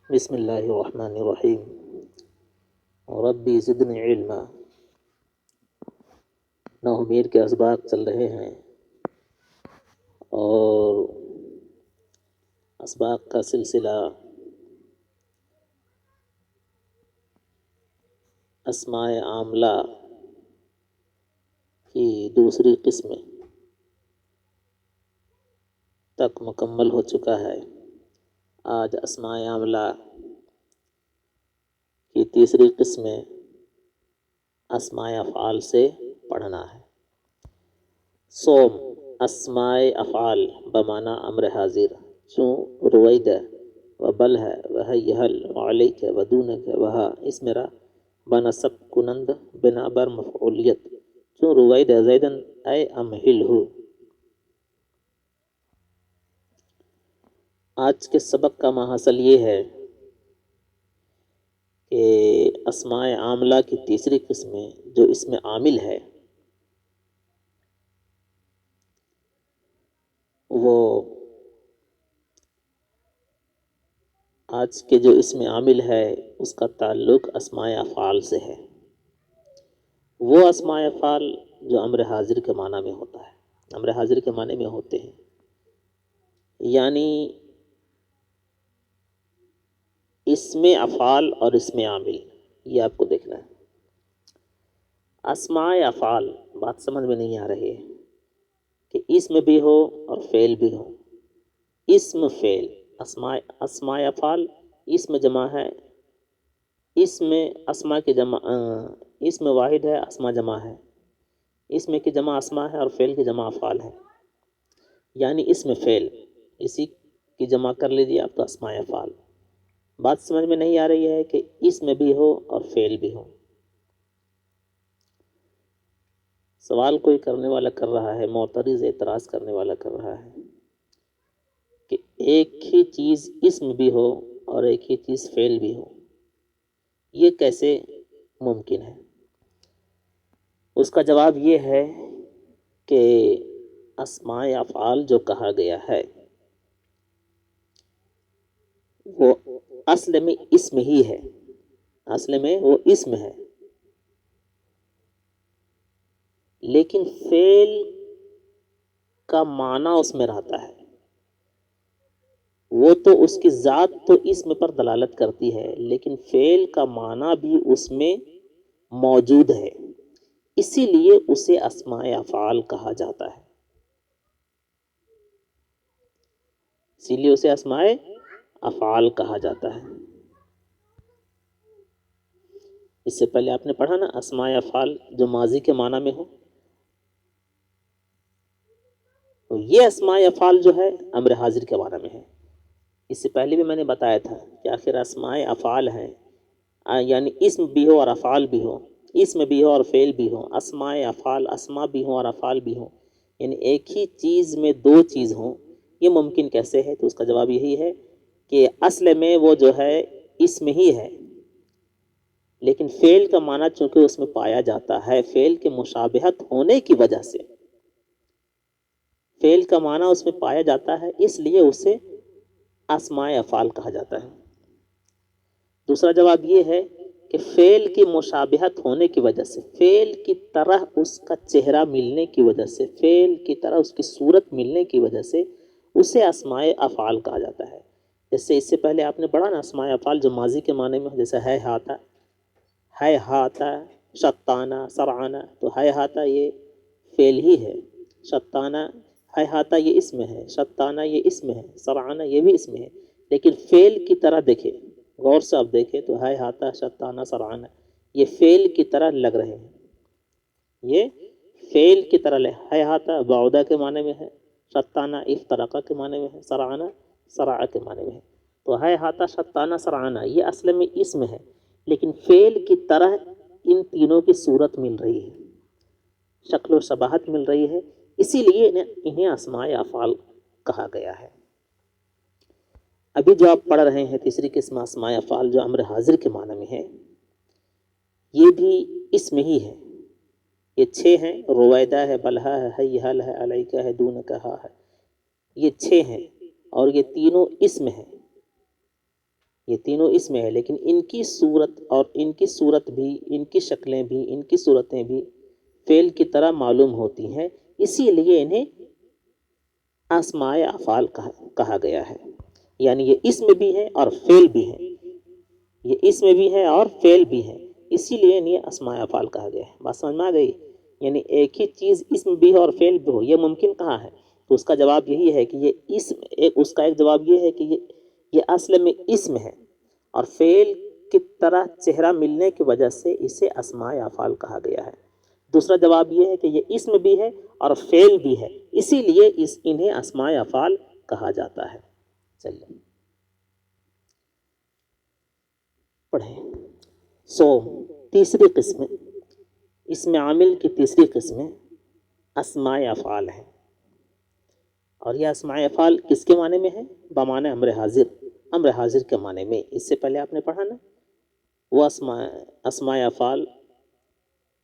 بسم اللہ الرحمن الرحیم ربی زدنی علما۔ نومید کے اسباق چل رہے ہیں اور اسباق کا سلسلہ اسماء عاملہ کی دوسری قسم تک مکمل ہو چکا ہے۔ آج اسماء عاملہ کی تیسری قسم اسماء افعال سے پڑھنا ہے۔ صوم اسماء افعال بمعنی امر حاضر، چون روید و بل ہے و حل و علیک و دونک وہا اسم را بنصب کنند بنا بر مفعولیت، چون روید زیدن اے امہل ہو۔ آج کے سبق کا محاصل یہ ہے کہ اسماء عاملہ کی تیسری قسم جو اسم عامل ہے وہ آج کے جو اسم عامل ہے اس کا تعلق اسماء افعال سے ہے۔ وہ اسماء افعال جو امر حاضر کے معنی میں ہوتا ہے، امر حاضر کے معنی میں ہوتے ہیں، یعنی اسم افعال اور اسم عامل، یہ آپ کو دیکھنا ہے۔ اسماء افعال بات سمجھ میں نہیں آ رہی ہے کہ اسم بھی ہو اور فعل بھی ہو۔ اسم فعل اسماء افعال اسم جمع ہے، اسم اسماء کی جمع اسم واحد ہے، اسماء جمع ہے، اسم کی جمع اسماء ہے اور فعل کی جمع افعال ہے، یعنی اسم فعل اسی کی جمع کر لیجیے آپ تو اسماء افعال۔ بات سمجھ میں نہیں آ رہی ہے کہ اسم بھی ہو اور فعل بھی ہو۔ سوال کوئی کرنے والا کر رہا ہے، معترض اعتراض کرنے والا کر رہا ہے کہ ایک ہی چیز اسم بھی ہو اور ایک ہی چیز فعل بھی ہو، یہ کیسے ممکن ہے؟ اس کا جواب یہ ہے کہ اسماء افعال جو کہا گیا ہے وہ اصل میں اسم ہی ہے، اصل میں وہ اسم ہے، لیکن فعل کا معنی اس میں رہتا ہے۔ وہ تو اس کی ذات تو اسم پر دلالت کرتی ہے، لیکن فعل کا معنی بھی اس میں موجود ہے، اسی لیے اسے اسماء افعال کہا جاتا ہے، اسی لیے اسے اسماء افعال کہا جاتا ہے۔ اس سے پہلے آپ نے پڑھا نا اسماء افعال جو ماضی کے معنی میں ہو، تو یہ اسماء افعال جو ہے امر حاضر کے معنی میں ہے۔ اس سے پہلے بھی میں نے بتایا تھا کہ آخر اسماء افعال ہیں، یعنی اسم بھی ہو اور افعال بھی ہو، اسم بھی ہو اور فعل بھی ہو، اسماء افعال اسماء بھی ہوں اور افعال بھی ہوں، یعنی ایک ہی چیز میں دو چیز ہوں، یہ ممکن کیسے ہے؟ تو اس کا جواب یہی ہے کہ اصل میں وہ جو ہے اسم ہی ہے، لیکن فعل کا معنی چونکہ اس میں پایا جاتا ہے، فعل کے مشابہت ہونے کی وجہ سے فعل کا معنی اس میں پایا جاتا ہے، اس لیے اسے اسماء افعال کہا جاتا ہے۔ دوسرا جواب یہ ہے کہ فعل کی مشابہت ہونے کی وجہ سے، فعل کی طرح اس کا چہرہ ملنے کی وجہ سے، فعل کی طرح اس کی صورت ملنے کی وجہ سے اسے اسماء افعال کہا جاتا ہے۔ جیسے اس سے پہلے آپ نے پڑھا نا اسماء افعال جو ماضی کے معنی میں ہو، جیسے ہے ہاتا شطانہ سرعانہ، تو ہے ہاتا یہ فعل ہی ہے، شطانہ ہے ہاتا یہ اسم ہے، شطانہ یہ اسم ہے، سرعانہ یہ بھی اسم ہے، لیکن فعل کی طرح دیکھیں، غور سے آپ دیکھیں تو ہے ہاتا شطانہ سرعانہ یہ فعل کی طرح لگ رہے ہیں، یہ فعل کی طرح ہے ہاتا بعودہ کے معنی میں ہے، شطانہ افترقہ کے معنی میں ہے، سرعانہ سرعہ کے معنی میں ہے۔ تو ہے ہاتا شطانہ سرعانہ یہ اصل میں اسم ہے، لیکن فعل کی طرح ان تینوں کی صورت مل رہی ہے، شکل و شباہت مل رہی ہے، اسی لیے انہیں اسماء افعال کہا گیا ہے۔ ابھی جو آپ پڑھ رہے ہیں تیسری قسم اسماء افعال جو امر حاضر کے معنی میں ہے، یہ بھی اسم ہی ہے۔ یہ 6 ہیں، رویدہ ہے، بلہا ہے، حل ہے، علیکہ ہے، دونک ہے، یہ 6 ہیں اور یہ تینوں اسم ہیں، یہ تینوں اسم ہے، لیکن ان کی صورت اور ان کی صورت بھی، ان کی شکلیں بھی، ان کی صورتیں بھی فعل کی طرح معلوم ہوتی ہیں، اسی لیے انہیں اسماء افعال کہا گیا ہے۔ یعنی یہ اسم بھی ہے اور فعل بھی ہے، یہ اسم بھی ہے اور فعل بھی ہے، اسی لیے انہیں اسماء افعال کہا گیا ہے۔ بات سمجھ میں آ گئی؟ یعنی ایک ہی چیز اسم بھی ہو اور فعل بھی ہو، یہ ممکن کہاں ہے؟ تو اس کا جواب یہی ہے کہ یہ اسم اس کا ایک جواب یہ ہے کہ یہ اصل میں اسم ہے، اور فعل کی طرح چہرہ ملنے کی وجہ سے اسے اسماء افعال کہا گیا ہے۔ دوسرا جواب یہ ہے کہ یہ اسم بھی ہے اور فعل بھی ہے، اسی لیے انہیں اسماء افعال کہا جاتا ہے۔ چلیے پڑھیں۔ تیسری قسم، اسم عامل کی تیسری قسم اسماء افعال ہے، اور یہ اسماء افعال کس کے معنی میں ہے؟ بمعنی امر حاضر، امر حاضر کے معنی میں۔ اس سے پہلے آپ نے پڑھا نا، وہ اسماء افعال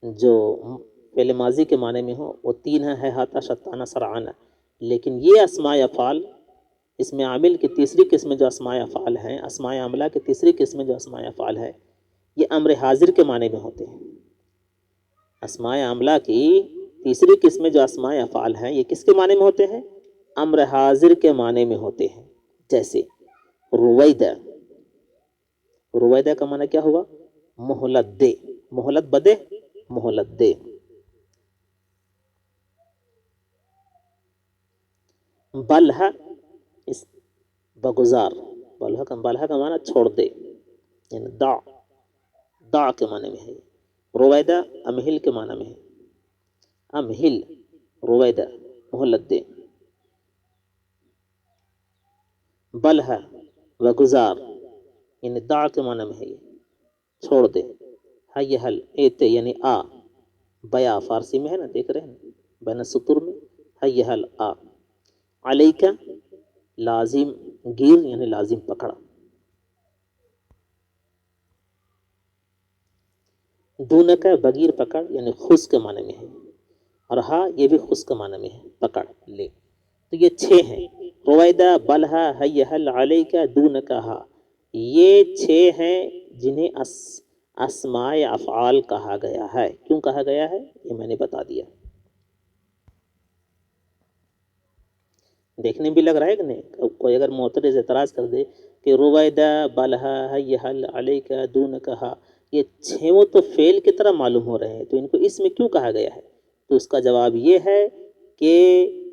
جو پہلے ماضی کے معنی میں ہوں وہ تین ہیں، ہیہاتا، شطانہ، سرعانہ، لیکن یہ اسماء افعال، اسم عامل کی تیسری قسم جو اسماء افعال ہیں، اسماء عاملہ کی تیسری قسم جو اسماء افعال ہے، یہ امر حاضر کے معنی میں ہوتے ہیں۔ اسماء عاملہ کی تیسری قسم جو اسماء افعال ہیں، یہ کس کے معنی میں ہوتے ہیں؟ امر حاضر کے معنی میں ہوتے ہیں۔ جیسے رویدہ، رویدہ کا معنی کیا ہوا؟ مہلت دے، مہلت بدے، مہلت دے۔ بلہ، اس بگزار، بلہ کا معنی چھوڑ دے، یعنی دع کے معنی میں ہے۔ رویدہ امہل کے معنی میں ہے، امہل رویدہ، مہلت دے۔ بلہ وگزار، یعنی دع کے معنی میں ہے، یہ چھوڑ دے۔ حل ایتے، یعنی آ، بیا فارسی میں ہے نا، دیکھ رہے ہیں بین السطور میں، حل آ۔ علیکہ لازم گیر، یعنی لازم پکڑا۔ دونکہ بغیر پکڑ، یعنی خود کے معنی میں ہے، اور ہاں یہ بھی خود کے معنی میں ہے، پکڑ لے۔ تو یہ 6 ہیں، رویدہ، بلہا، حل، علیکہ، دونکہ، ہا، یہ 6 ہیں جنہیں اسماء افعال کہا گیا ہے۔ کیوں کہا گیا ہے یہ میں نے بتا دیا۔ دیکھنے بھی لگ رہا ہے کہ نہیں؟ کوئی اگر معترض اعتراض کر دے کہ رویدہ، بلہا، حل، علیکہ، دونکہ، یہ 6 تو فعل کی طرح معلوم ہو رہے ہیں، تو ان کو اس میں کیوں کہا گیا ہے؟ تو اس کا جواب یہ ہے کہ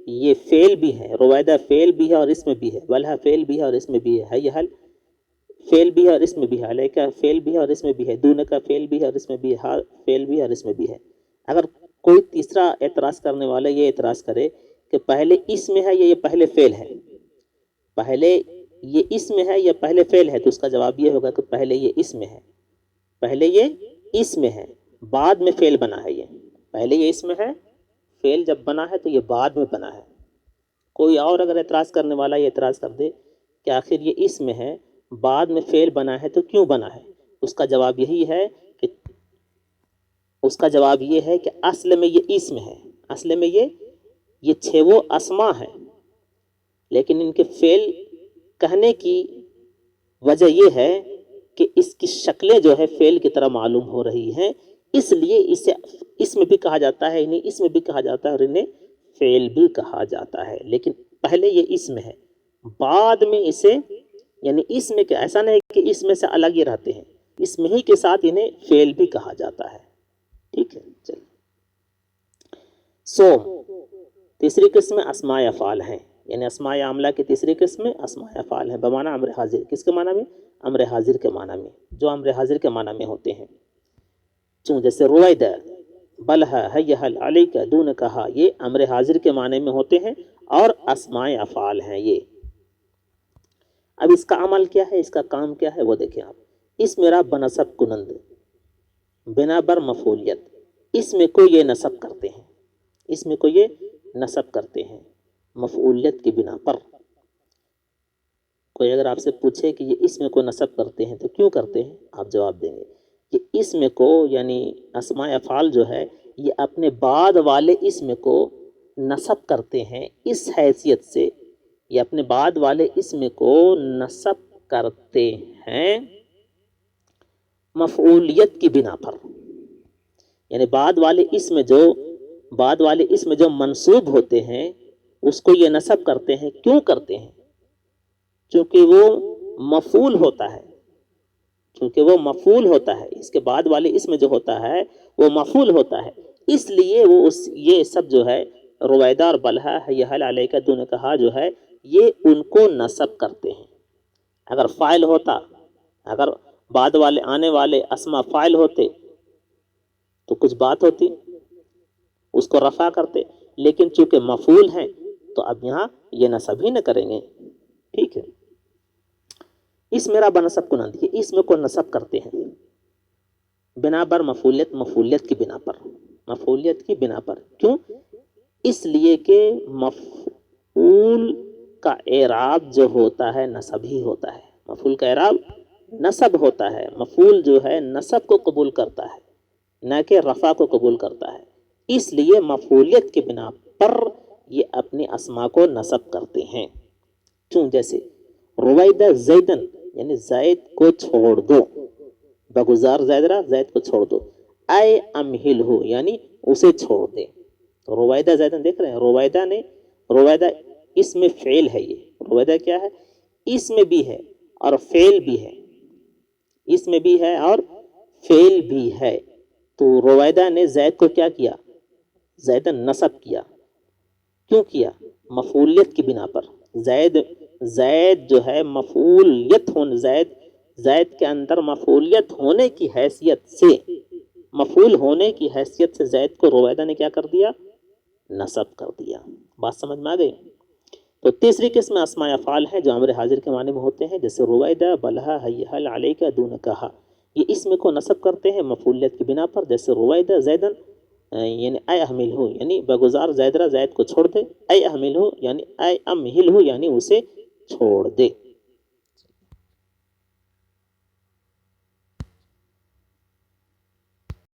یہ فعل بھی ہے، رویدہ فعل بھی ہے اور اس میں بھی ہے، بلہا فعل بھی ہے اور اس میں بھی ہے، حل فعل بھی ہے اور اس میں بھی ہے، علیکہ فعل بھی ہے اور اس میں بھی ہے، دونکہ فعل بھی ہے اور اس میں بھی ہے، ہا فعل بھی ہے اور اس میں بھی ہے۔ اگر کوئی تیسرا اعتراض کرنے والا یہ اعتراض کرے کہ پہلے اسم ہے یا یہ پہلے فعل ہے، پہلے یہ اسم ہے یا پہلے فعل ہے، تو اس کا جواب یہ ہوگا کہ پہلے یہ اسم ہے، پہلے یہ اسم ہے، بعد میں فعل بنا ہے۔ یہ پہلے یہ اسم ہے، فعل جب بنا ہے تو یہ بعد میں بنا ہے۔ کوئی اور اگر اعتراض کرنے والا یہ اعتراض کر دے کہ آخر یہ اسم ہے، بعد میں فعل بنا ہے، تو کیوں بنا ہے؟ اس کا جواب یہی ہے کہ اصل میں یہ اسم ہے، اصل میں یہ 6 اسما ہے، لیکن ان کے فعل کہنے کی وجہ یہ ہے کہ اس کی شکلیں جو ہے فعل کی طرح معلوم ہو رہی ہیں، اس لیے اسے اسم بھی کہا جاتا ہے، انہیں اسم بھی کہا جاتا ہے اور انہیں فعل بھی کہا جاتا ہے۔ لیکن پہلے یہ اسم ہے، بعد میں اسے، یعنی اسم کے ایسا نہیں کہ اسم سے الگ ہی رہتے ہیں، اسم ہی کے ساتھ انہیں فعل بھی کہا جاتا ہے۔ ٹھیک ہے، چلیے۔ تیسری قسم اسماء افعال ہیں، یعنی اسماء عاملہ کی تیسری قسم اسماء افعال ہیں بمعنی امر حاضر۔ کس کے معنی میں؟ امر حاضر کے معنی میں، جو امر حاضر کے معنی میں ہوتے ہیں۔ جیسے رویدہ، بلہا، حل، علیکہ، دونکہ، یہ امر حاضر کے معنی میں ہوتے ہیں اور اسماء افعال ہیں یہ۔ اب اس کا عمل کیا ہے، اس کا کام کیا ہے، وہ دیکھیں آپ۔ اس میرا بنسب کنند، بنا بر مفعولیت، اس میں کو یہ نصب کرتے ہیں، اس میں کو یہ نصب کرتے ہیں مفعولیت کی بنا پر۔ کوئی اگر آپ سے پوچھے کہ یہ اسم کو نصب کرتے ہیں تو کیوں کرتے ہیں، آپ جواب دیں گے کہ اسم کو، یعنی اسماء افعال جو ہے، یہ اپنے بعد والے اسم کو نصب کرتے ہیں اس حیثیت سے، یہ اپنے بعد والے اسم کو نصب کرتے ہیں مفعولیت کی بنا پر، یعنی بعد والے اسم جو منصوب ہوتے ہیں اس کو یہ نصب کرتے ہیں. کیوں کرتے ہیں؟ چونکہ وہ مفعول ہوتا ہے، اس کے بعد والے اسم جو ہوتا ہے وہ مفعول ہوتا ہے، اس لیے وہ یہ سب جو ہے رویدہ اور بلہا حی حل علیک دون کہا جو ہے یہ ان کو نصب کرتے ہیں. اگر فاعل ہوتا، اگر بعد والے آنے والے اسما فاعل ہوتے تو کچھ بات ہوتی، اس کو رفع کرتے، لیکن چونکہ مفعول ہیں تو اب یہاں یہ نصب ہی نہ کریں گے. ٹھیک ہے. اس میرا بنصب کو نہ دیکھیے، اس میں کو نصب کرتے ہیں بنا پر مفعولیت کی بنا پر. کیوں؟ اس لیے کہ مفعول کا اعراب جو ہوتا ہے نصب ہی ہوتا ہے. مفعول کا اعراب نصب ہوتا ہے. مفعول جو ہے نصب کو قبول کرتا ہے نہ کہ رفع کو قبول کرتا ہے. اس لیے مفعولیت کی بنا پر یہ اپنی اسما کو نصب کرتے ہیں. چون جیسے رویدہ زیدن یعنی زید کو چھوڑ دو، بگزار زید کو چھوڑ دو. اے امہل ہو یعنی اسے چھوڑ دے. رویدہ زیدن دیکھ رہے ہیں، رویدہ اس میں فعل ہے. یہ رویدہ کیا ہے؟ اس میں بھی ہے اور فعل بھی ہے. اس میں بھی ہے اور فعل بھی ہے. تو رویدہ نے زید کو کیا کیا؟ زیدن نصب کیا. کیوں کیا؟ مفعولیت کی بنا پر. زید جو ہے مفعولیت ہونے، زید کے اندر مفعولیت ہونے کی حیثیت سے، مفعول ہونے کی حیثیت سے زید کو رویدہ نے کیا کر دیا؟ نصب کر دیا. بات سمجھ میں آ گئی؟ تو تیسری قسم اسماء افعال ہے جو امر حاضر کے معنی میں ہوتے ہیں، جیسے رویدہ بلہا حی حل علیک دون کہا. یہ اسم کو نصب کرتے ہیں مفعولیت کی بنا پر، جیسے رویدہ زیدن یعنی اے احمل ہو یعنی بگزار زید کو چھوڑ دے. اے احمل ہو یعنی اے امہل ہو یعنی اسے چھوڑ دے.